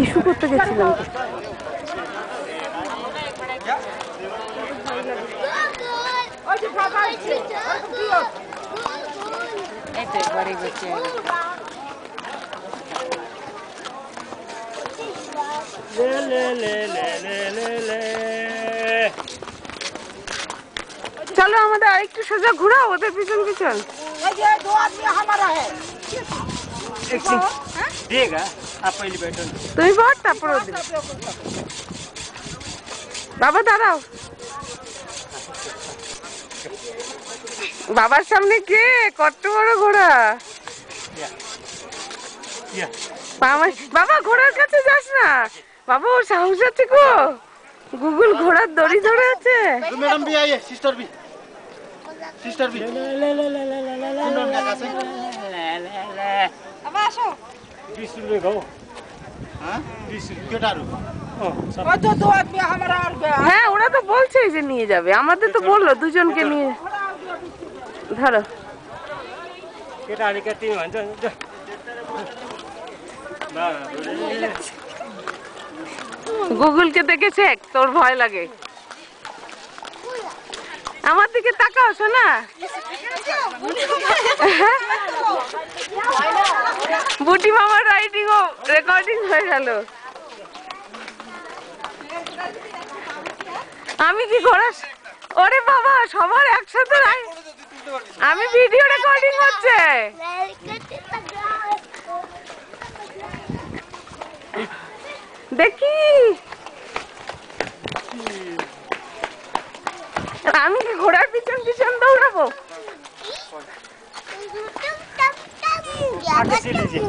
Issue করতে গেছিলাম। बड़े बच्चे চলো আমাদের আরেকটু সোজা ঘোরাও ওদের পিছন পিছন। তুমি বল তারপর ওদের। বাবা দাঁড়াও, বাবার সামনে কে? কত বড় ঘোড়া! বাবা ঘোড়ার কাছে যাস না বাবা, ওর সাহস আছে গো। গুগল ঘোড়ার দড়ি ধরে আছে। मैडम भी आइए, सिस्टर भी अब आसो 20 रुपये को हाँ 20 केटारू तो दो आदमी हमारा और गया হ্যাঁ ওরা তো বলছে যে নিয়ে যাবে, আমাদের তো বললো দুজনকে নিয়ে। ধরো केटा अलिक तिमी भन्छ গুগলকে দেখেছে তোর ভয় লাগে। আমার দিকে তাকাও শোনা। বুটি মামার রাইডিং ও রেকর্ডিং হয়ে গেল। আমি কি ঘোড়া? ওরে বাবা সবার একসাথে আমি ভিডিও রেকর্ডিং হচ্ছে। দেখি আমি কি ঘোড়ার পিছন পিছন দৌড়াবো? आगे से लीजिए